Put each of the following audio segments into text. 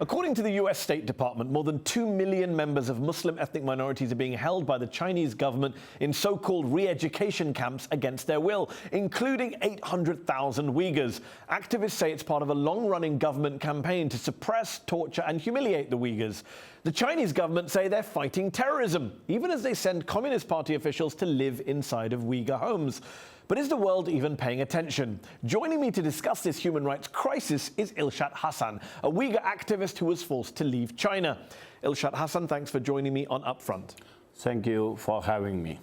According to the US State Department, more than 2 million members of Muslim ethnic minorities are being held by the Chinese government in so-called re-education camps against their will, including 800,000 Uyghurs. Activists say it's part of a long-running government campaign to suppress, torture and humiliate the Uyghurs. The Chinese government say they're fighting terrorism, even as they send Communist Party officials to live inside of Uyghur homes. But is the world even paying attention? Joining me to discuss this human rights crisis is Ilshat Hassan, a Uyghur activist who was forced to leave China. Ilshat Hassan, thanks for joining me on UpFront. Thank you for having me.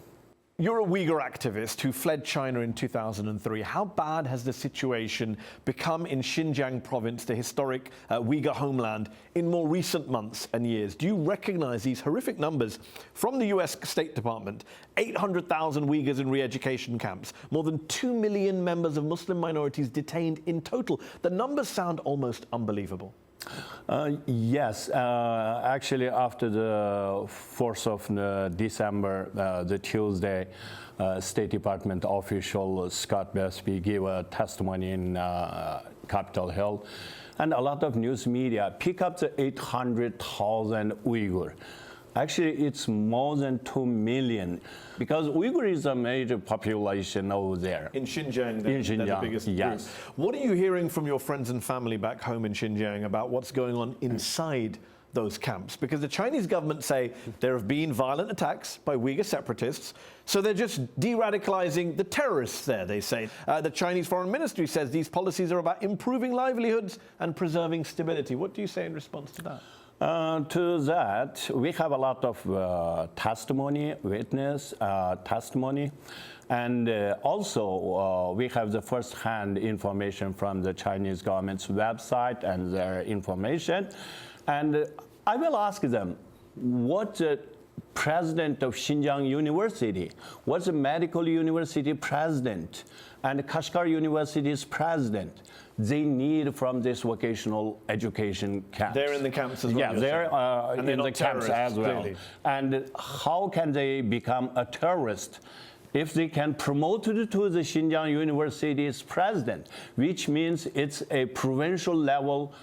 You're a Uyghur activist who fled China in 2003. How bad has the situation become in Xinjiang province, the historic Uyghur homeland, in more recent months and years? Do you recognize these horrific numbers from the US State Department? 800,000 Uyghurs in re-education camps, more than 2 million members of Muslim minorities detained in total. The numbers sound almost unbelievable. Yes, actually after the 4th of December, the Tuesday, State Department official Scott Busby gave a testimony in Capitol Hill, and a lot of news media pick up the 800,000 Uyghur. Actually, it's more than 2 million, because Uyghur is a major population over there. In Xinjiang, they're the biggest yes. group. What are you hearing from your friends and family back home in Xinjiang about what's going on inside those camps? Because the Chinese government say there have been violent attacks by Uyghur separatists, so they're just de-radicalizing the terrorists there, they say. The Chinese Foreign Ministry says these policies are about improving livelihoods and preserving stability. What do you say in response to that? To that, we have a lot of testimony, witness testimony, and also we have the first-hand information from the Chinese government's website and their information. And I will ask them, what the president of Xinjiang University, what's the medical university president, and Kashgar University's president, they need from this vocational education camp. They're in the camps as well. Yeah, they're in the camps as well. Clearly. And how can they become a terrorist if they can promote it to the Xinjiang University's president, which means it's a provincial level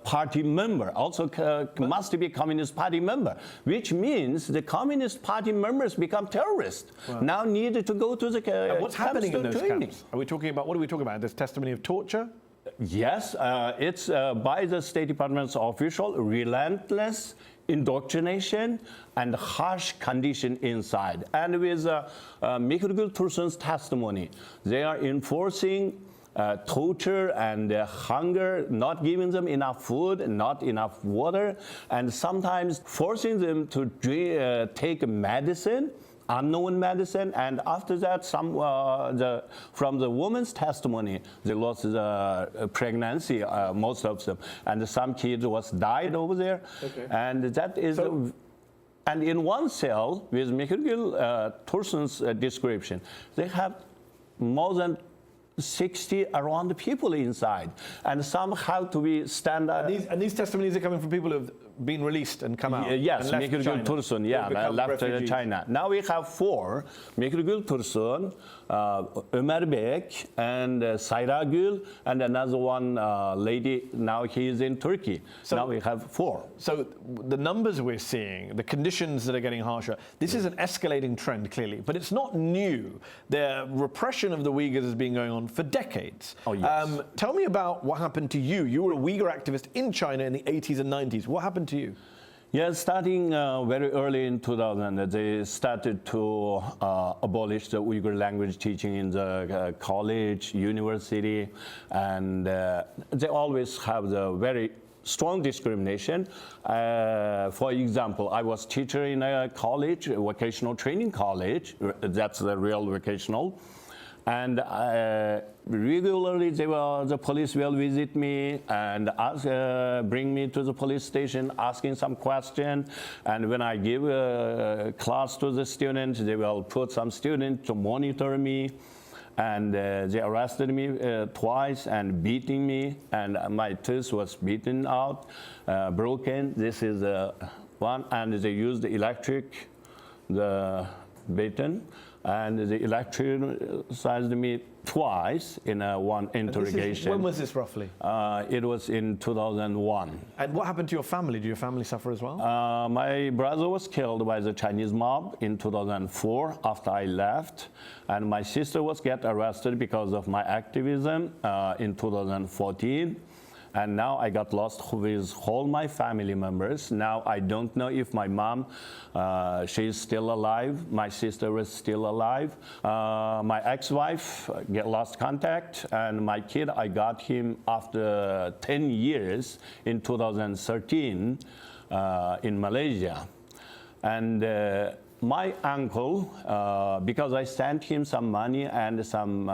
party member, also must be Communist Party member, which means the Communist Party members become terrorists. Wow. Now need to go to the what's happening in those camps? Are we talking about, what are we talking about? There's testimony of torture? Yes, it's by the State Department's official, relentless indoctrination and harsh condition inside. And with Mikirgul Tursun's testimony, they are enforcing torture and hunger, not giving them enough food, not enough water, and sometimes forcing them to take medicine, unknown medicine, and after that, from the woman's testimony, they lost the pregnancy, most of them, and some kids was died over there, okay. And that is. And in one cell, with Mikirgul Tursun's description, they have more than 60 around people inside, and some have to be stand up. And these testimonies are coming from people who have been released and come out. Yes, Mikirgul Tursun, left China. Now we have 4: Mikirgul Tursun, Ömer Bek, and Sayra Gül, and another one lady. Now he is in Turkey. So, now we have 4. So the numbers we're seeing, the conditions that are getting harsher, this is an escalating trend clearly, but it's not new. The repression of the Uyghurs has been going on for decades. Oh, yes. Tell me about what happened to you. You were a Uyghur activist in China in the 80s and 90s. What happened to you? Yeah, starting very early in 2000, they started to abolish the Uyghur language teaching in the college, university, and they always have the very strong discrimination. For example, I was teacher in a college, a vocational training college. That's the real vocational. And regularly, the police will visit me and bring me to the police station, asking some question. And when I give a class to the students, they will put some students to monitor me. And they arrested me twice and beating me. And my tooth was beaten out, broken. This is one. And they used the electric, the baton. And they electricized me twice in one interrogation. When was this roughly? It was in 2001. And what happened to your family? Did your family suffer as well? My brother was killed by the Chinese mob in 2004 after I left, and my sister was get arrested because of my activism in 2014. And now I got lost with all my family members. Now I don't know if my mom, she's still alive. My sister is still alive. My ex-wife get lost contact, and my kid, I got him after 10 years in 2013 in Malaysia. And my uncle, because I sent him some money and some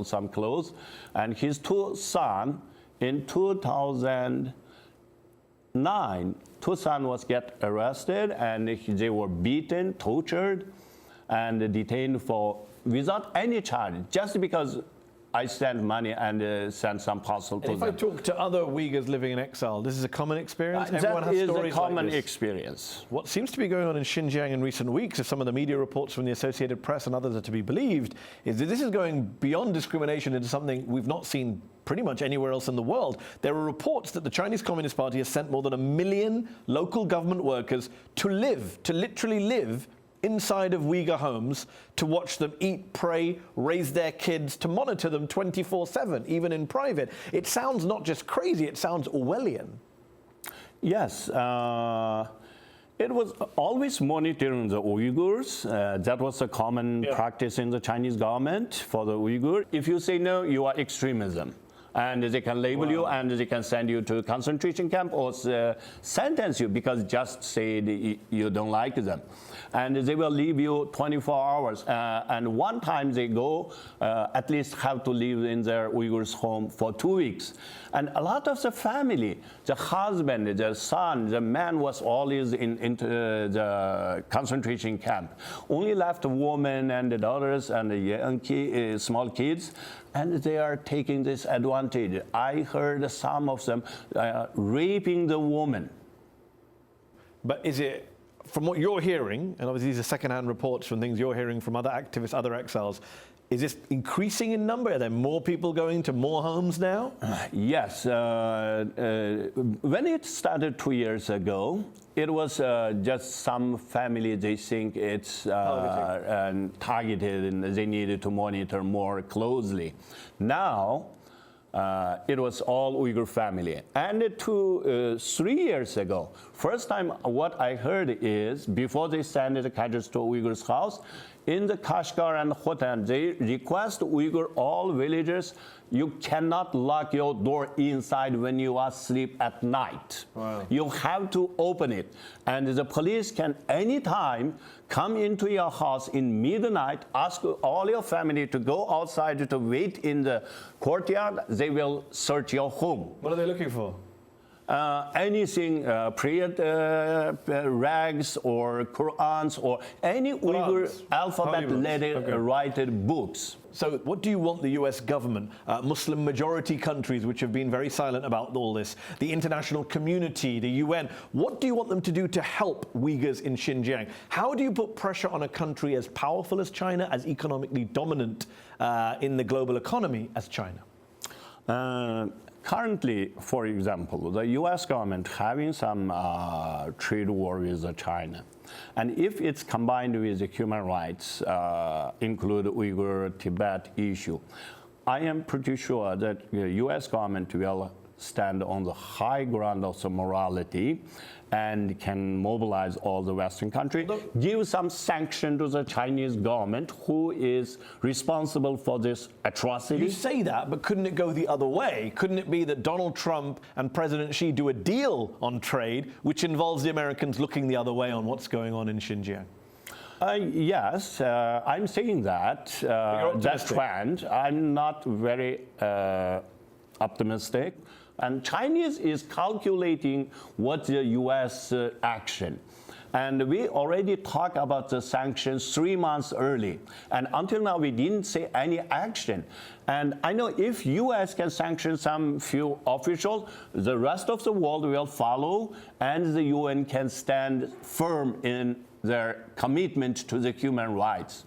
some clothes, and his two sons in 2009, two sons was get arrested, and they were beaten, tortured, and detained for without any charge, just because I sent money and sent some parcel to them. If I talk to other Uyghurs living in exile, this is a common experience? Everyone has stories. That is a common like this. Experience. What seems to be going on in Xinjiang in recent weeks, if some of the media reports from the Associated Press and others are to be believed, is that this is going beyond discrimination into something we've not seen pretty much anywhere else in the world. There are reports that the Chinese Communist Party has sent more than 1 million local government workers to literally live inside of Uyghur homes, to watch them eat, pray, raise their kids, to monitor them 24/7, even in private. It sounds not just crazy, it sounds Orwellian. Yes. It was always monitoring the Uyghurs. That was a common practice in the Chinese government for the Uyghur. If you say no, you are extremism. And they can label you, and they can send you to a concentration camp or sentence you because just say you don't like them. And they will leave you 24 hours. And one time they go, at least have to live in their Uyghurs' home for 2 weeks. And a lot of the family, the husband, the son, the man was always into the concentration camp. Only left the woman and the daughters and the young small kids. And they are taking this advantage. I heard some of them raping the woman. But is it, from what you're hearing, and obviously these are second-hand reports from things you're hearing from other activists, other exiles, is this increasing in number? Are there more people going to more homes now? Yes. When it started 2 years ago, it was just some family, they think it's targeted and they needed to monitor more closely. Now, it was all Uyghur family. And 3 years ago, first time what I heard is, before they send the cadres to Uyghur's house, in the Kashgar and Khotan, they request Uyghur, all villagers, you cannot lock your door inside when you are asleep at night. Wow. You have to open it. And the police can anytime come into your house in midnight, ask all your family to go outside to wait in the courtyard. They will search your home. What are they looking for? Anything, prayer rags or Qurans or any Uyghur alphabet letter written books. So what do you want the US government, Muslim majority countries which have been very silent about all this, the international community, the UN, what do you want them to do to help Uyghurs in Xinjiang? How do you put pressure on a country as powerful as China, as economically dominant in the global economy as China? Currently, for example, the US government having some trade war with China. And if it's combined with the human rights, include Uyghur, Tibet issue, I am pretty sure that the US government will stand on the high ground of the morality and can mobilize all the Western countries, give some sanction to the Chinese government who is responsible for this atrocity. You say that, but couldn't it go the other way? Couldn't it be that Donald Trump and President Xi do a deal on trade, which involves the Americans looking the other way on what's going on in Xinjiang? Yes, I'm saying that. That trend, I'm not very optimistic. And Chinese is calculating what the U.S. action. And we already talked about the sanctions 3 months early. And until now, we didn't say any action. And I know if U.S. can sanction some few officials, the rest of the world will follow, and the UN can stand firm in their commitment to the human rights.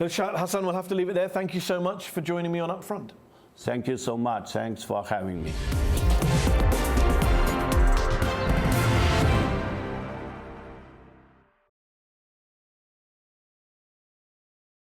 Ilshat Hassan, we'll have to leave it there. Thank you so much for joining me on UpFront. Thank you so much. Thanks for having me.